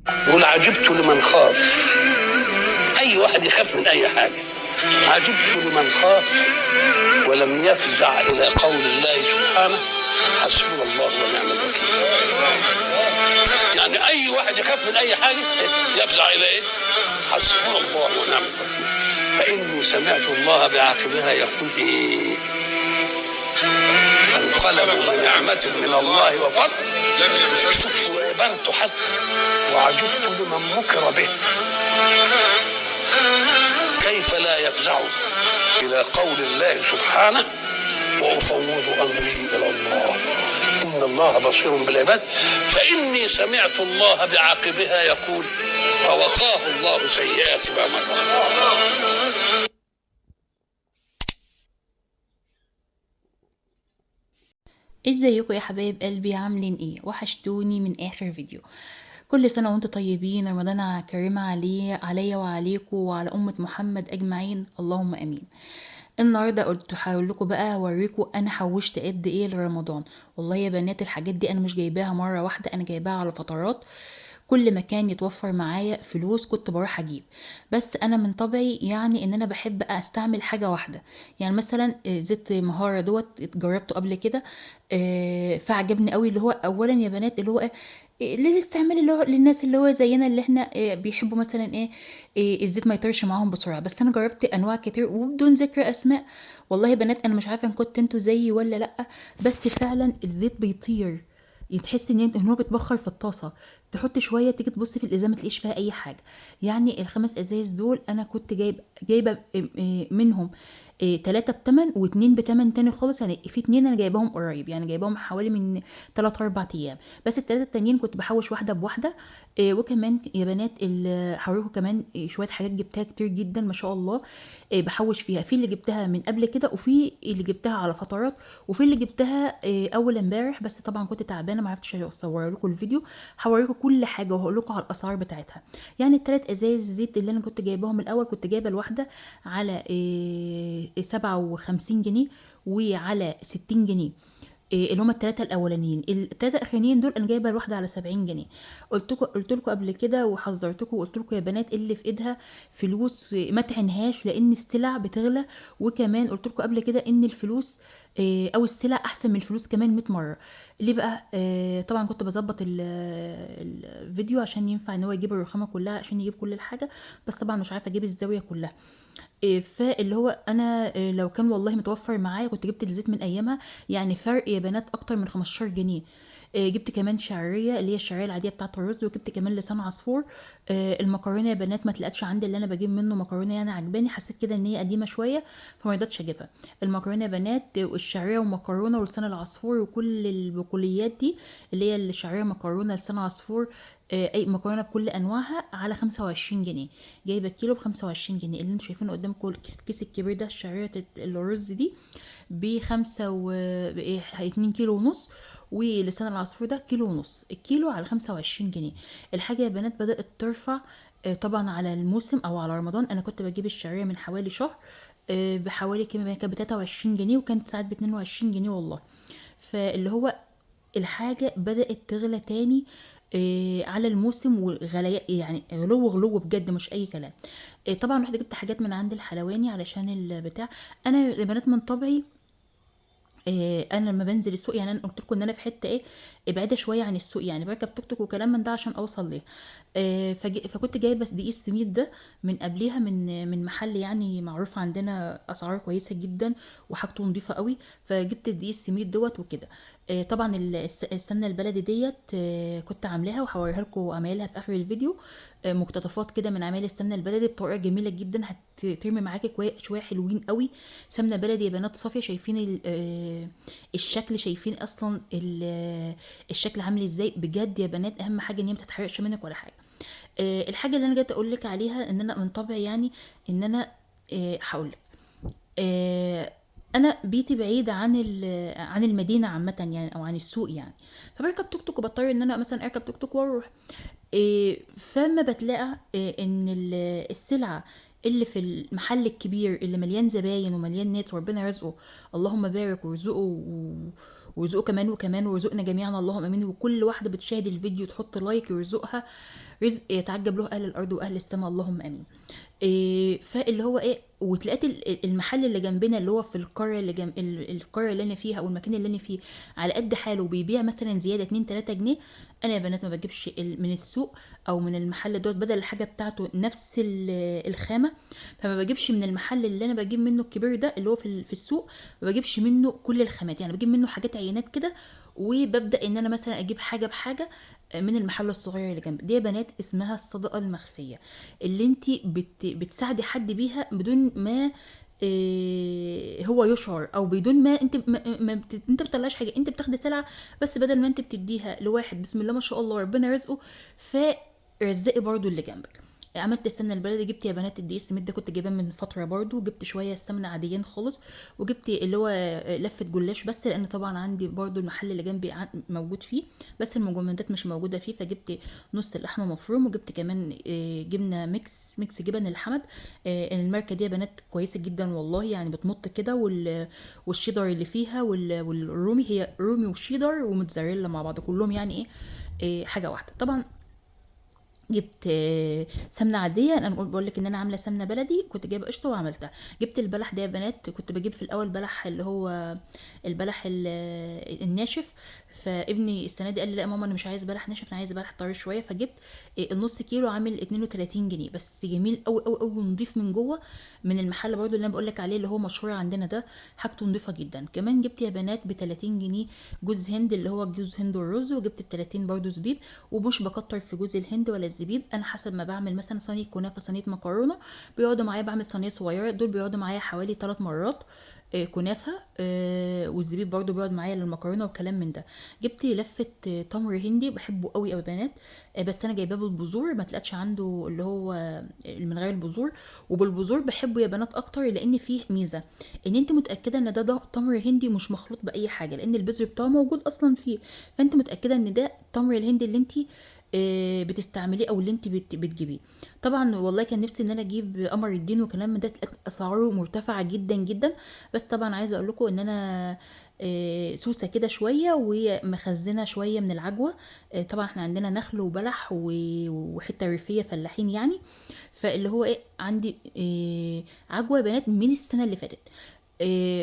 يقول عجبت لمن خاف. اي واحد يخاف من اي حاجه. عجبت لمن خاف ولم يفزع الى قول الله سبحانه حسبنا الله ونعم الوكيل. يعني اي واحد يخاف من اي حاجه يفزع الى ايه؟ حسبنا الله ونعم الوكيل. فاني سمعت الله بعاقبها يقول ايه؟ فانقلبوا بنعمة من الله وفضل. شوفوا عبارته حتى وعجبت لمن مكر به كيف لا يفزع إلى قول الله سبحانه وأفوض أمري إلى الله إن الله بصير بالعباد. فإني سمعت الله بعاقبها يقول فوقاه الله سيئات ما مكر. ازيكم يا حبايب قلبي، عاملين ايه؟ وحشتوني من اخر فيديو. كل سنة وانتم طيبين، رمضان كريم عليا وعليكم وعلى أمة محمد أجمعين، اللهم أمين. النهاردة قلت هقول لكم بقى اوريكم انا حوشت قد ايه لرمضان. والله يا بنات الحاجات دي انا مش جايباها مرة واحدة، انا جايباها على فترات. كل ما كان يتوفر معايا فلوس كنت بروح اجيب. بس انا من طبعي يعني ان انا بحب استعمل حاجه واحده. يعني مثلا زيت مهاره جربته قبل كده. فعجبني قوي، اللي هو اولا يا بنات اللي هو للاستعمال، اللي هو للناس اللي هو زينا اللي احنا بيحبوا مثلا الزيت ما يطرش معاهم بسرعه. بس انا جربت انواع كتير وبدون ذكر اسماء. والله يا بنات انا مش عارفه ان كنت انتوا زيي ولا لا، بس فعلا الزيت بيطير. تحس ان هو بيتبخر في الطاسه. تحط شويه تيجي تبص في الازازه ما تلاقيش فيها اي حاجه. يعني ال5 ازايز دول انا كنت جايبه منهم 3 بتمن واتنين بتمن تاني خالص. يعني في 2 انا جايباهم قريب، يعني جايباهم حوالي من 3-4 ايام. بس ال3 التانيين كنت بحوش واحده بواحده. وكمان يا بنات هوريكم كمان شويه حاجات جبتها كتير جدا ما شاء الله. بحوش فيها، في اللي جبتها من قبل كده وفي اللي جبتها على فترات وفي اللي جبتها اول امبارح. بس طبعا كنت تعبانه ما عرفتش اصور لكم الفيديو. هوريكم كل حاجه وهقول لكم على الاسعار بتاعتها. يعني ال3 ازايز زيت اللي انا كنت جايباهم الاول، كنت جايبه الواحده على 57 جنيه وعلى 60 جنيه. اللي هما الثلاثه الاولانيين. الثلاثه الاخرانيين دول انا جايبه الواحده على 70 جنيه. قلت لكم قبل كده وحذرتكم وقلت لكم يا بنات اللي في ايدها فلوس ما تعينهاش، لان السلع بتغلى. وكمان قلت لكم قبل كده ان الفلوس او السلع احسن من الفلوس كمان 100 مره. ليه بقى؟ طبعا كنت بظبط الفيديو عشان ينفع ان هو يجيب الرخامه كلها عشان يجيب كل الحاجه. بس طبعا مش عارفه اجيب الزاويه كلها. فاللي هو انا لو كان والله متوفر معايا كنت جبت الزيت من ايامها. يعني فرق يا بنات اكتر من 15 جنيه. جبت كمان شعريه اللي هي الشعريه العاديه بتاعه الرز، وجبت كمان لسان عصفور. المكرونه يا بنات ما تلقتش عندي اللي انا بجيب منه مكرونه، يعني عجباني، حسيت كده ان هي قديمه شويه فما رضيتش اجيبها. المكرونه يا بنات والشعريه ومكرونه ولسان العصفور وكل البقوليات دي اللي هي الشعريه مكرونه لسان عصفور. اي مكرونه بكل انواعها على 25 جنيه. جايبه الكيلو ب25 جنيه. اللي انتوا شايفينه قدامكم الكيس الكبير ده الشعريه الرز دي بخمسة و 2 كيلو ونص. ولسان العصفور ده كيلو ونص. الكيلو على 25 جنيه. الحاجه يا بنات بدات ترفع. طبعا على الموسم او على رمضان انا كنت بجيب الشعريه من حوالي شهر بحوالي كانت ب 23 جنيه وكانت ساعات ب 22 جنيه والله. فاللي هو الحاجة بدأت تغلى تاني على الموسم وغلاء، يعني غلو بجد مش اي كلام. طبعا رحت جبت حاجات من عند الحلواني علشان البتاع. انا يا بنات من طبعي انا لما بنزل السوق، يعني انا قلت لكم ان انا في حته بعيده شويه عن السوق، يعني بركب توك توك وكلام من ده عشان اوصل ليه. فكنت جايبه دقيق السميد ده من قبليها من محل يعني معروف عندنا اسعاره كويسه جدا وحاجته نظيفه قوي. فجبت دقيق السميد دوت وكده. طبعا السمنه البلدي ديت كنت عاملاها وهوريها لكم عمايلها في اخر الفيديو. مقتطفات كده من عمايل السمنه البلدي بطريقه جميله جدا هترمي معاكي شويه حلوين قوي. سمنه بلدي يا بنات صافيه. شايفين الشكل؟ شايفين اصلا الشكل عامل ازاي؟ بجد يا بنات اهم حاجه ان هي ما تتحرقش منك ولا حاجه. الحاجه اللي انا جيت اقول لك عليها ان انا من طبعي يعني ان انا هقول لك. انا بيتي بعيد عن المدينه عامه يعني او عن السوق يعني. فبركب توك توك وبضطر ان انا مثلا اركب توك توك واروح. فما بتلاقى ان السلعه اللي في المحل الكبير اللي مليان زباين ومليان ناس وربنا رزقه، اللهم بارك وارزقه وارزقه كمان وكمان وارزقنا جميعا اللهم امين. وكل واحده بتشاهد الفيديو تحط لايك يرزقها رزق يتعجب له اهل الارض واهل السماء، اللهم امين. فاللي هو وتلاقيت المحل اللي جنبنا اللي هو في القريه اللي جنب القريه اللي انا فيها او المكان اللي انا فيه على قد حاله وبيبيع مثلا زياده 2 3 جنيه. انا يا بنات ما بجيبش من السوق او من المحل دوت، بدل الحاجه بتاعته نفس الخامه، فما بجيبش من المحل اللي انا بجيب منه الكبير ده اللي هو في السوق، ما بجيبش منه كل الخامات، يعني بجيب منه حاجات عينات كده، وببدا ان انا مثلا اجيب حاجه بحاجه من المحل الصغير اللي جنب. دي يا بنات اسمها الصدقه المخفيه، اللي انت بتساعدي حد بيها بدون ما هو يشعر، او بدون ما انت بتطلعش حاجه، انت بتاخدي سلعه بس بدل ما انت بتديها لواحد بسم الله ما شاء الله ربنا رزقه، فرزقي برضو اللي جنبك. عملت السمنه البلدي، جبت يا بنات الدقيق السميد ده كنت جايباه من فتره برضو، جبت شويه السمنه عاديين خالص، وجبت اللي هو لفه جلاش بس، لان طبعا عندي برضو المحل اللي جنبي موجود فيه بس المجمدات مش موجوده فيه، فجبت نص اللحمه مفروم، وجبت كمان جبنه ميكس جبن الحمد. الماركه دي يا بنات كويسه جدا والله، يعني بتمط كده، والشيدر اللي فيها والرومي، هي رومي وشيدر وموتزاريلا مع بعض كلهم يعني حاجه واحده. طبعا جبت سمنه عاديه، انا بقول لك ان انا عامله سمنه بلدي، كنت جايبه قشطه وعملتها. جبت البلح ده يا بنات، كنت بجيب في الاول بلح اللي هو البلح الناشف، فابني السنه دي قال لي لا ماما انا مش عايز بلح ناشف، انا عايز بلح طري شويه، فجبت النص كيلو عامل 32 جنيه بس، جميل قوي قوي قوي ونضيف من جوه، من المحل برضو اللي انا بقول لك عليه اللي هو مشهور عندنا ده، حاجته نضيفه جدا. كمان جبت يا بنات ب 30 جنيه جوز هند اللي هو جوز هند والرز، وجبت ب 30 برضو زبيب، ومش بكتر في جوز الهند ولا الزبيب، انا حسب ما بعمل مثلا صينيه كنافه صينيه مكرونه بيقعدوا معايا، بعمل صينيه صغيره دول بيقعدوا معايا حوالي 3 مرات كنافه، والزبيب برضو بيقعد معايا للمكرونه وكلام من ده. جبت لفه تمر هندي بحبه قوي قوي بنات، بس انا جايباه بالبذور، ما تلاقيش عنده اللي هو من غير البذور، وبالبذور بحبه يا بنات اكتر، لان فيه ميزه ان انت متاكده ان ده تمر هندي مش مخلوط باي حاجه، لان البذر بتاعه موجود اصلا فيه، فانت متاكده ان ده التمر الهندي اللي انت بتستعمليه او اللي انت بتجيبيه. طبعا والله كان نفسي ان انا اجيب قمر الدين وكلام من ده، اسعاره مرتفعه جدا جدا، بس طبعا عايزه اقول لكم ان انا سوسه كده شويه ومخزنه شويه من العجوه. طبعا احنا عندنا نخل وبلح وحته ريفيه فلاحين يعني، فاللي هو عندي عجوه يا بنات من السنه اللي فاتت،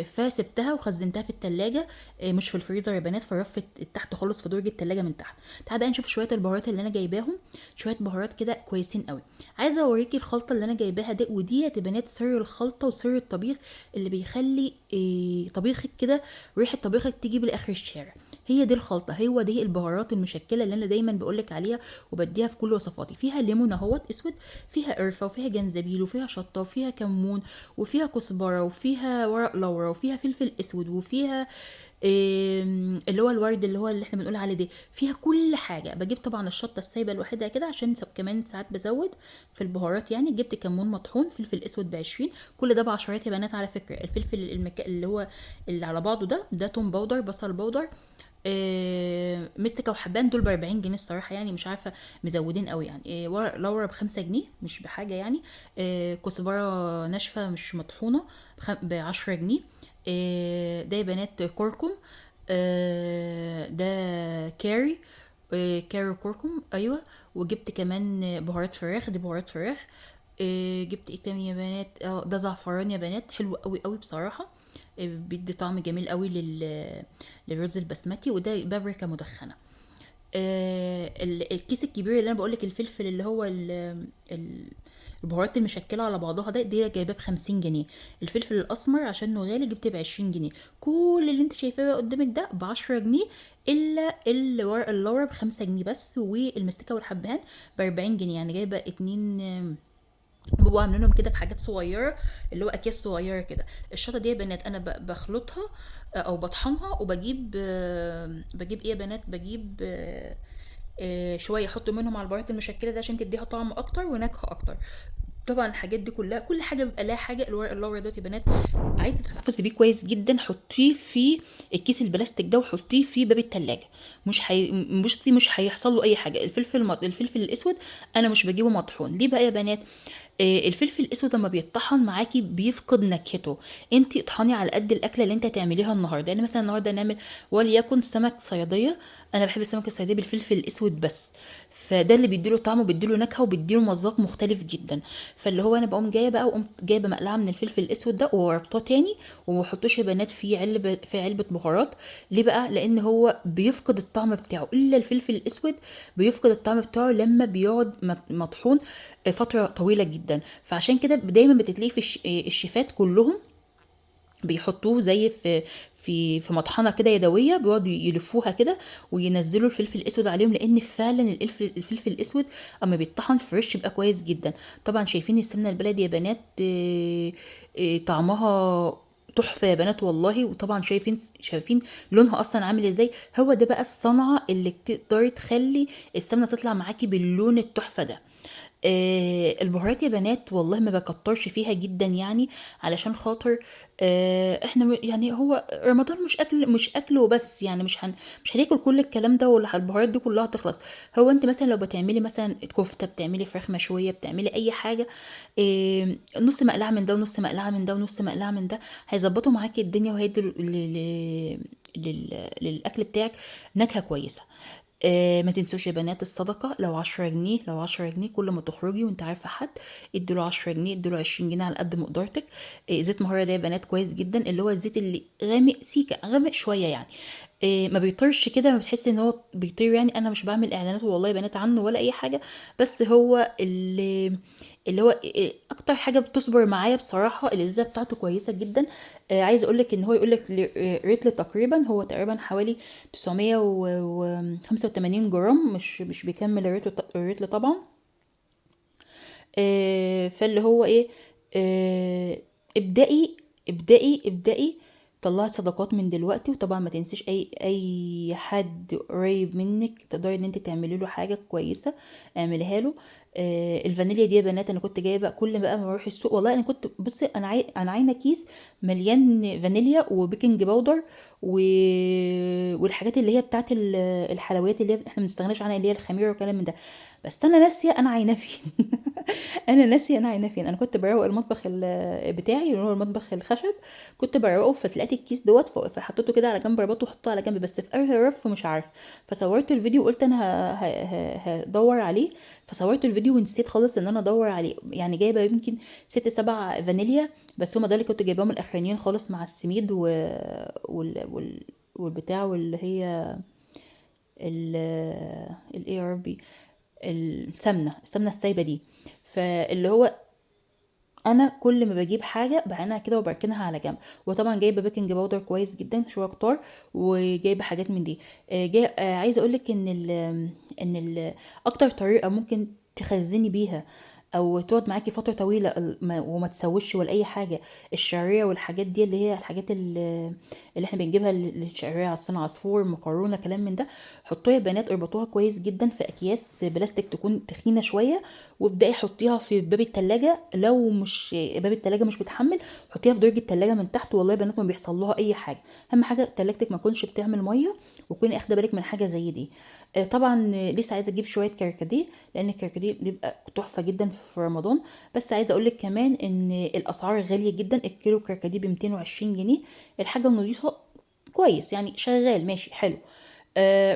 فسبتها وخزنتها في التلاجة، مش في الفريزر يا بنات، في الرف تحت خالص في درج التلاجة من تحت. تعالى بقى نشوف شويه البهارات اللي انا جايباهم، شويه بهارات كده كويسين قوي. عايزه اوريكي الخلطه اللي انا جايباها دي، ودي يا بنات سر الخلطه وسر الطبيخ اللي بيخلي طبيخك كده ريحه طبيخك تيجي لاخر الشارع. هي دي الخلطه، هو دي البهارات المشكله اللي انا دايما بقولك عليها وبديها في كل وصفاتي. فيها ليمون اهوت اسود، فيها قرفه، وفيها جنزبيل، وفيها شطه، وفيها كمون، وفيها كزبره، وفيها ورق لورا، وفيها فلفل اسود، وفيها اللي هو الورد اللي هو اللي احنا بنقول عليه ده، فيها كل حاجه. بجيب طبعا الشطه السايبه لوحدها كده عشان كمان ساعات بزود في البهارات يعني. جبت كمون مطحون، فلفل اسود ب20، كل ده بعشرات يا بنات على فكره. الفلفل اللي هو اللي على بعضه ده توم باودر، بصل باودر، مستكه وحبان، دول ب40 جنيه الصراحه، يعني مش عارفه مزودين قوي يعني. ورق لورا ب5 جنيه مش بحاجه يعني. كزبره ناشفه مش مطحونه ب10 جنيه. ده يا بنات كركم، ده كاري، كاري كركم ايوه. وجبت كمان بهارات فراخ، دي بهارات فراخ. جبت ايه تاني يا بنات، ده زعفران يا بنات، حلو قوي قوي بصراحه، بيدي طعم جميل قوي للرز البسمتي. وده بابريكا مدخنه. الكيس الكبير اللي انا بقولك الفلفل اللي هو البهارات المشكله على بعضها ده، دي جايباه ب50 جنيه. الفلفل الاسمر عشان غالي جبت ب20 جنيه. كل اللي انت شايفاه بقى قدامك ده ب10 جنيه، الا الورق اللورا ب5 جنيه بس، والمستكه والحبهان ب40 جنيه، يعني جايبه 2 بيبقوا عاملينهم كده في حاجات صغيره اللي هو اكياس صغيره كده. الشطه دي يا بنات انا بخلطها او بطحنها، وبجيب بجيب ايه يا بنات، بجيب شويه احط منهم على البهارات المشكله ده عشان تديها طعم اكتر ونكهه اكتر. طبعا الحاجات دي كلها، كل حاجه بيبقى لها حاجه. الورق اللورا دوت يا بنات عايزه تحتفظي بيه كويس جدا، حطيه في الكيس البلاستيك ده وحطيه في باب التلاجة. مش هيحصل له اي حاجه. الفلفل الاسود انا مش بجيبه مطحون. ليه بقى يا بنات؟ الفلفل الاسود لما بيتطحن معاكي بيفقد نكهته. انت اطحني على قد الاكله اللي انت هتعمليها النهارده. يعني مثلا النهارده نعمل وليكن سمك صياديه، انا بحب السمك الصياديه بالفلفل الاسود بس، فده اللي بيديله طعم وبيديله نكهه وبيديله مذاق مختلف جدا. فاللي هو انا بقوم جايه بقى وقمت جايبه مقلعه من الفلفل الاسود ده وربطاه تاني، وما بحطوش يا بنات في علبه بهارات. ليه بقى؟ لان هو بيفقد الطعم بتاعه، الا الفلفل الاسود بيفقد الطعم بتاعه لما بيقعد مطحون فتره طويله جدا. فعشان كده دايما بتلاقيه في الشيفات كلهم بيحطوه زي في مطحنه كده يدويه، بيقعدوا يلفوها كده وينزلوا الفلفل الاسود عليهم، لان فعلا الفلفل الاسود اما بيتطحن فريش بيبقى كويس جدا. طبعا شايفين السمنه البلدي يا بنات طعمها تحفه يا بنات والله. وطبعا شايفين لونها اصلا عامل ازاي. هو ده بقى الصنعه اللي تقدري تخلي السمنه تطلع معاكي باللون التحفه ده. البهارات يا بنات والله ما بكترش فيها جدا، يعني علشان خاطر احنا يعني هو رمضان مش اكل وبس، يعني مش هناكل كل الكلام ده والبهارات دي كلها تخلص. هو انت مثلا لو بتعملي مثلا كفته، بتعملي فراخ مشويه، بتعملي اي حاجه، نص مقلعه من ده ونص مقلعه من ده ونص مقلعه من ده هيظبطوا معاكي الدنيا، وهيدوا للاكل بتاعك نكهه كويسه. ما تنسوش يا بنات الصدقة، لو 10 جنيه، لو 10 جنيه كل ما تخرجي وانت عارفة حد اديله 10 جنيه، اديله 20 جنيه على قد مقدرتك. زيت مهارة ده يا بنات كويس جدا، اللي هو الزيت اللي غامق سيكة، غامق شوية يعني. ما بيطيرش كده، ما بتحسي ان هو بيطير. يعني انا مش بعمل اعلانات والله يا بنات عنه ولا اي حاجة، بس هو اللي هو اكتر حاجه بتصبر معايا بصراحه، الازازه بتاعته كويسه جدا. عايزه اقول لك ان هو يقول لك ريتل تقريبا، هو تقريبا حوالي 985 جرام، مش بيكمل الريتل طبعا. فاللي هو ايه، آه، ابدأي ابدأي طلعي صدقات من دلوقتي. وطبعا ما تنسيش اي حد قريب منك تقدري ان انت تعملي له حاجه كويسه، اعمليها له. الفانيليا دي يا بنات انا كنت جايبه كل بقى ما اروح السوق، والله انا كنت بصي انا عاينه كيس مليان فانيليا وبيكنج باودر و... والحاجات اللي هي بتاعت الحلويات اللي احنا ما بنستغناش عنها، اللي هي الخميره والكلام من ده. بس انا ناسيه انا عايناه فين. انا ناسيه انا عايناه فين. انا كنت بروق المطبخ بتاعي اللي هو المطبخ الخشب، كنت بروقه، فلقيت الكيس دوت فحطيته كده على جنب، ربطته وحطه على جنب، بس في اخر الرف مش عارف. فصورت الفيديو وقلت انا هدور عليه. فصورت الفيديو ونسيت خالص ان انا ادور عليه. يعني جايبه يمكن 6 7 فانيليا، بس هما ده اللي كنت جايباهم الاخرانيين خالص مع السميد والبتاع واللي هي الايه يا ربي، السمنه السايبه دي. فاللي هو انا كل ما بجيب حاجه بعينها كده وبركنها على جنب. وطبعا جايبه بيكنج باودر كويس جدا شويه كتار، وجايبه حاجات من دي. عايزه اقولك ان اكتر طريقه ممكن تخزني بيها او تقعد معاكي فتره طويله وما تسوش ولا اي حاجه، الشعريه والحاجات دي اللي هي الحاجات اللي احنا بنجيبها، الشعريه، عصير عصفور، مكرونه، كلام من ده. حطوها يا بنات، اربطوها كويس جدا في اكياس بلاستيك تكون تخينه شويه، وابداي حطيها في باب التلاجة. لو مش باب التلاجة مش بتحمل، حطيها في درج التلاجة من تحت، والله يا بنات ما بيحصل لها اي حاجه. اهم حاجه تلاجتك ما تكونش بتعمل ميه، وكوني اخده بالك من حاجه زي دي. طبعا لسه عايزه اجيب شويه كركديه، لان الكركديه بيبقى تحفه جدا في رمضان. بس عايزه اقول لك كمان ان الاسعار غاليه جدا. الكيلو كركديه ب 220 جنيه، الحاجه النظيفه كويس يعني شغال ماشي حلو.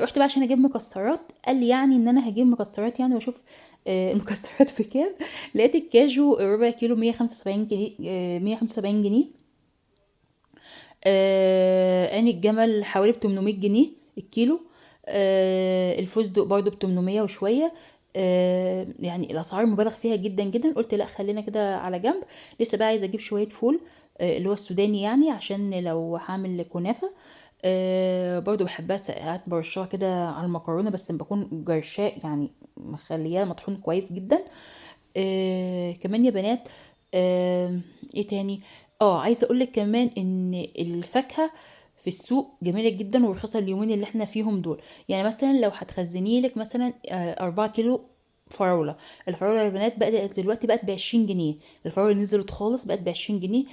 رحت بقى عشان اجيب مكسرات، قال لي يعني ان انا هجيب مكسرات يعني واشوف المكسرات بكام. لقيت الكاجو ربع كيلو 175 جنيه. 175 جنيه. عين الجمل حوالي ب 800 جنيه الكيلو. الفستق برضو ب 800 وشويه. يعني الاسعار مبالغ فيها جدا جدا. قلت لا خلينا كده على جنب. لسه بقى عايزه اجيب شويه فول، اللي هو السوداني، يعني عشان لو هعمل كنافه. برضو بحبها ساعات برشها كده على المكرونه، بس بكون جرشاء يعني مخلياه مطحون كويس جدا. كمان يا بنات، ايه تاني؟ عايزه اقولك كمان ان الفاكهه في السوق جميله جدا ورخيصه اليومين اللي احنا فيهم دول. يعني مثلا لو هتخزني لك مثلا 4 كيلو فراوله. الفراوله يا بنات بقت دلوقتي بقت ب20 جنيه. الفراوله نزلت خالص بقت ب20 جنيه.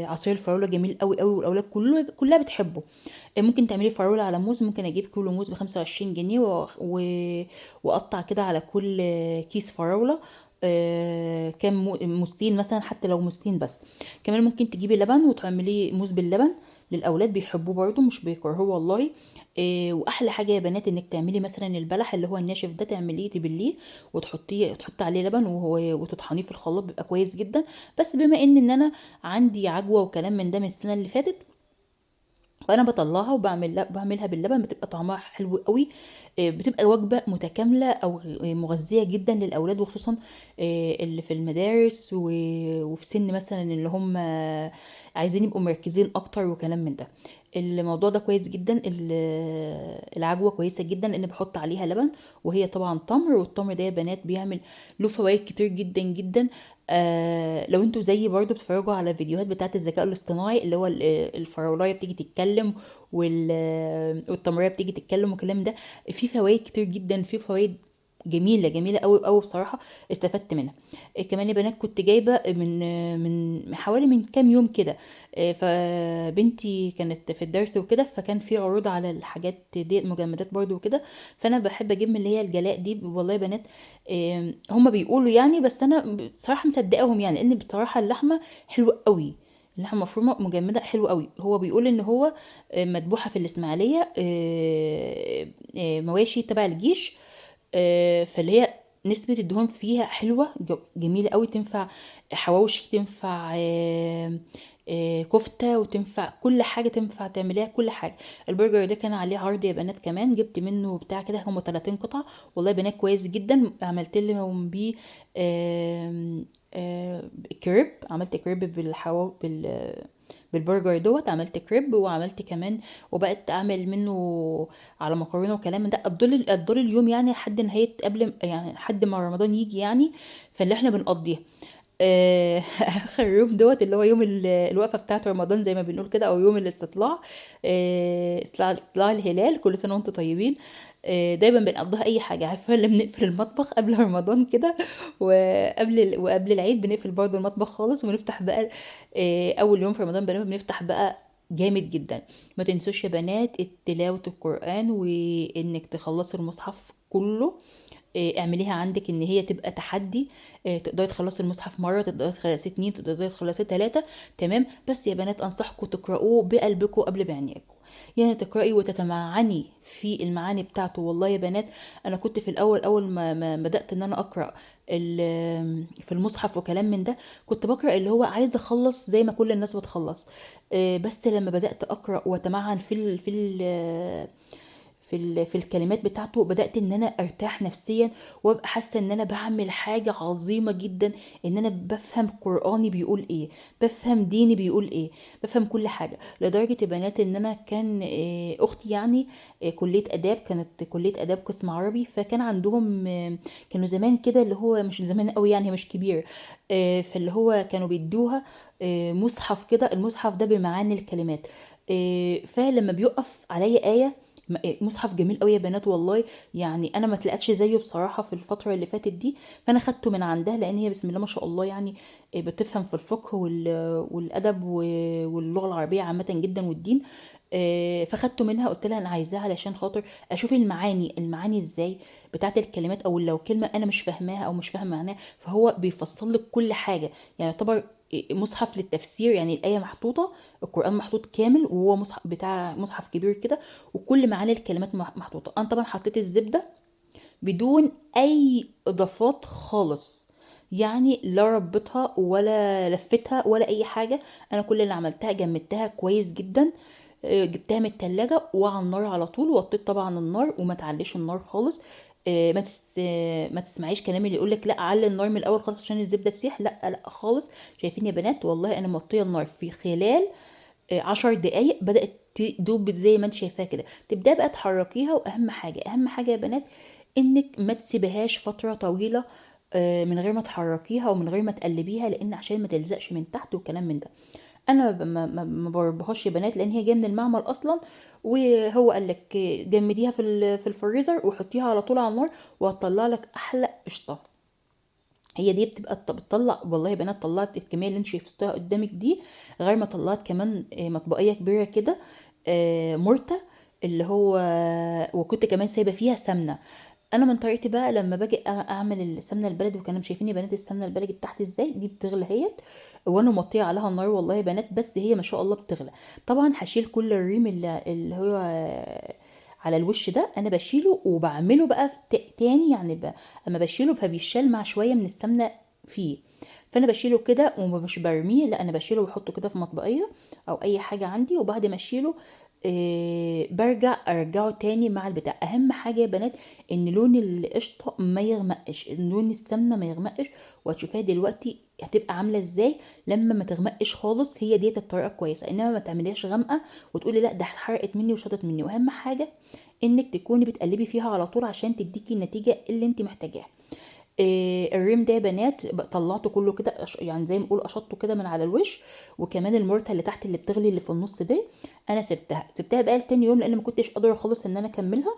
عصير الفراوله جميل قوي قوي، والاولاد كلها بتحبه. ممكن تعملي فراوله على موز. ممكن اجيب كيلو موز ب25 جنيه واقطع كده على كل كيس فراوله كام موزتين مثلا، حتى لو موزتين بس. كمان ممكن تجيبي لبن وتعملي موز باللبن، للاولاد بيحبوه برضو مش بيكرهوه والله. واحلى حاجه يا بنات انك تعملي مثلا البلح اللي هو الناشف ده، تعمليه تبليه تحطي عليه لبن وتطحنيه في الخلاط، بيبقى كويس جدا. بس بما ان انا عندي عجوه وكلام من ده من السنه اللي فاتت، فانا بطلعها بعملها باللبن، بتبقى طعمها حلو قوي. بتبقى وجبه متكامله او مغذيه جدا للاولاد، وخصوصا اللي في المدارس وفي سن مثلا اللي هم عايزين يبقوا مركزين اكتر وكلام من ده. الموضوع ده كويس جدا. العجوه كويسه جدا لان بحط عليها لبن، وهي طبعا تمر، والتمر ده يا بنات بيعمل له فوائد كتير جدا جدا. لو انتوا زيي برضو بتتفرجوا على فيديوهات بتاعت الذكاء الاصطناعي، اللي هو الفراولايه بتيجي تتكلم والتمريه بتيجي تتكلم والكلام ده، في فوائد كتير جدا، في فوائد جميله جميله قوي قوي بصراحه، استفدت منها. كمان يا بنات كنت جايبه من حوالي من كام يوم كده. فبنتي كانت في الدرس وكده، فكان في عروض على الحاجات دي، المجمدات برضو وكده. فانا بحب اجيب من اللي هي الجلاء دي والله يا بنات. هما بيقولوا يعني، بس انا بصراحه مصدقاهم يعني، لان بصراحه اللحمه حلوه قوي. اللحمه مفرومه مجمده حلوه قوي. هو بيقول ان هو مذبوحه في الاسماعيليه، مواشي تبع الجيش. فاللي هي نسبة الدهون فيها حلوة جميلة قوي، تنفع حواوشي، تنفع كفتة، وتنفع كل حاجة، تنفع تعمليها كل حاجة. البرجر ده كان عليه عرض يا بنات، كمان جبت منه بتاع كده، هم 30 قطعة والله يا بنات كويس جدا. عملت لهم بيه آم، كريب. عملت كريب بالبرجر دوت. عملت كريب وعملت كمان، وبقت اعمل منه على مكرونه وكلام من ده. الدور اليوم يعني لحد نهايه، قبل يعني لحد ما رمضان يجي يعني، فاللي احنا بنقضيها اخر يوم دوت اللي هو يوم الوقفه بتاعه رمضان زي ما بنقول كده، او يوم الاستطلاع. استطلاع الهلال. كل سنه وانتم طيبين. دايما بنقضيها اي حاجه، عارفه اللي بنقفل المطبخ قبل رمضان كده، وقبل العيد بنقفل برضو المطبخ خالص، ونفتح بقى اول يوم في رمضان بنفتح بقى جامد جدا. ما تنسوش يا بنات تلاوة القرآن، وانك تخلصي المصحف كله. اعمليها عندك ان هي تبقى تحدي. تقدري تخلصي المصحف مره، تقدري تخلصي 2، تقدري تخلصي 3. تمام. بس يا بنات انصحكم تقرأوه بقلبكم قبل بعينيكم، يعني تقرأي وتتمعني في المعاني بتاعته. والله يا بنات انا كنت في الاول، اول ما بدأت ان انا اقرأ في المصحف وكلام من ده، كنت بقرأ اللي هو عايزه اخلص زي ما كل الناس بتخلص. بس لما بدأت اقرأ واتمعن في الكلمات بتاعته، بدأت ان انا ارتاح نفسيا، وابقى حاسه ان انا بعمل حاجه عظيمه جدا، ان انا بفهم قرآني بيقول ايه، بفهم ديني بيقول ايه، بفهم كل حاجه. لدرجه يا بنات ان انا كان اختي يعني كليه اداب، كانت كليه اداب قسم عربي، فكان عندهم كانوا زمان كده، اللي هو مش زمان قوي يعني، مش كبير. فاللي هو كانوا بيدوها مصحف كده، المصحف ده بمعاني الكلمات. فلما بيقف عليا آية، مصحف جميل قوي يا بنات والله. يعني انا ما تلقتش زيه بصراحه في الفتره اللي فاتت دي، فانا خدته من عندها، لان هي بسم الله ما شاء الله يعني بتفهم في الفقه والادب واللغه العربيه عامه جدا والدين. فخدته منها، قلت لها انا عايزاه علشان خاطر اشوف المعاني ازاي بتاعت الكلمات، او لو كلمه انا مش فاهماها او مش فاهم معناها، فهو بيفصل لك كل حاجه. يعني يعتبر مصحف للتفسير، يعني الآية محطوطة، القرآن محطوط كامل، وهو مصحف كبير كده، وكل معاني الكلمات محطوطة. أنا طبعا حطيت الزبدة بدون أي إضافات خالص، يعني لا ربطها ولا لفتها ولا أي حاجة. أنا كل اللي عملتها جمدتها كويس جدا. جبتها من التلاجة وعلى النار على طول، وطيت طبعا النار وما تعليش النار خالص. ما تسمعيش كلام اللي يقولك لا علي النار من الاول خالص عشان الزبده تسيح، لا لا خالص. شايفين يا بنات والله انا موطيه النار في خلال 10 دقايق بدات تدوب زي ما انت شايفاها كده. تبداي بقى تحركيها، واهم حاجه اهم حاجه يا بنات انك ما تسيبهاش فتره طويله من غير ما تحركيها ومن غير ما تقلبيها، لان عشان ما تلزقش من تحت وكلام من ده. انا ما بربهاش يا بنات، لان هي جايه من المعمل اصلا، وهو قال لك جمديها في الفريزر وحطيها على طول على النار، وهتطلع لك احلى قشطه. هي دي بتبقى بتطلع، والله يا بنات طلعت الكميه اللي انت شفتها قدامك دي، غير ما طلعت كمان مطبقيه كبيره كده مرته، اللي هو وكنت كمان سايبه فيها سمنه. انا من طريقتي بقى لما باجي اعمل السمنه البلدي، وكانوا شايفين يا بنات السمنه البلدي تحت ازاي، دي بتغلى اهيت، وانا موطيه عليها النار والله يا بنات، بس هي ما شاء الله بتغلى. طبعا هشيل كل الريم اللي هو على الوش ده، انا بشيله وبعمله بقى تاني يعني اما بشيله فبيشال مع شويه من السمنه فيه. فانا بشيله كده ومش برميه، لا انا بشيله واحطه كده في مطبقيه او اي حاجه عندي، وبعد ما اشيله برجع ارجعه تاني مع البتاع. اهم حاجه يا بنات ان لون القشطه ما يغمقش، لون السمنه ما يغمقش، وهتشوفيها دلوقتي هتبقى عامله ازاي لما ما تغمقش خالص. هي ديت الطريقه كويسه، انما ما تعمليهاش غامقه وتقولي لا ده اتحرقت مني وشطت مني. واهم حاجه انك تكوني بتقلبي فيها على طول عشان تديكي النتيجه اللي انت محتاجاها. الريم ده يا بنات طلعته كله كده، يعني زي ما نقول قشطته كده من على الوش، وكمان المرته اللي تحت اللي بتغلي اللي في النص دي انا سبتها بقى لتاني يوم، لان ما كنتش قادره خالص ان انا اكملها.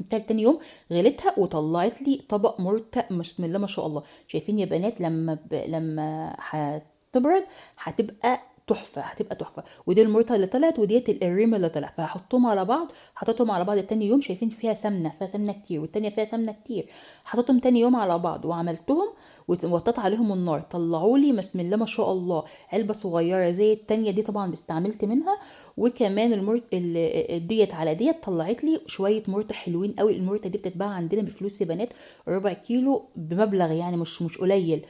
تاني يوم غليتها وطلعت لي طبق مرته بسم الله ما شاء الله. شايفين يا بنات لما هتبرد هتبقى تحفه، هتبقى تحفه. ودي المرته اللي طلعت وديت الريمه اللي طلع، فهحطهم على بعض. حطيتهم على بعض تاني يوم، شايفين فيها سمنه كتير، والتانيه فيها سمنه كتير. حطيتهم تاني يوم على بعض وعملتهم ووطيت عليهم النار، طلعوا لي بسم الله ما شاء الله علبه صغيره زي التانيه دي طبعا استعملت منها. وكمان ديت على ديت طلعت لي شويه مرته حلوين قوي. المرته دي بتتباع عندنا بفلوس يا بنات، ربع كيلو بمبلغ يعني مش قليل.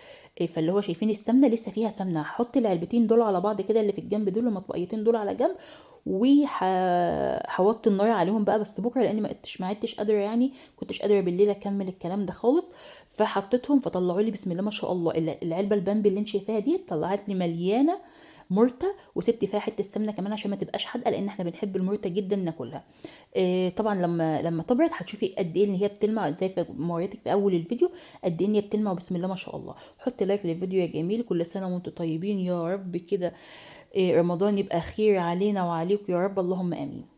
فاللي هو شايفين السمنه لسه فيها سمنه. هحط العلبتين دول على بعض كده اللي في الجنب دول، المطبقيتين دول على جنب، وهوطي النار عليهم بقى بس بكره، لاني ما عدتش قادره، يعني كنتش قادره بالليل اكمل الكلام ده خالص. فحطيتهم فطلعوا لي بسم الله ما شاء الله العلبه البامبي اللي انت شايفاها دي طلعت لي مليانه مرته، وسبت فيها حته السمنه كمان عشان ما تبقاش حادقه، لان احنا بنحب المرته جدا ناكلها. طبعا لما تبرد هتشوفي قد ايه ان هي بتلمع، زي ما وريتك في اول الفيديو قد ايه ان هي بتلمع بسم الله ما شاء الله. حط لايك للفيديو يا جميل، كل سنه وانتم طيبين يا رب كده. رمضان يبقى خير علينا وعليكم يا رب، اللهم امين.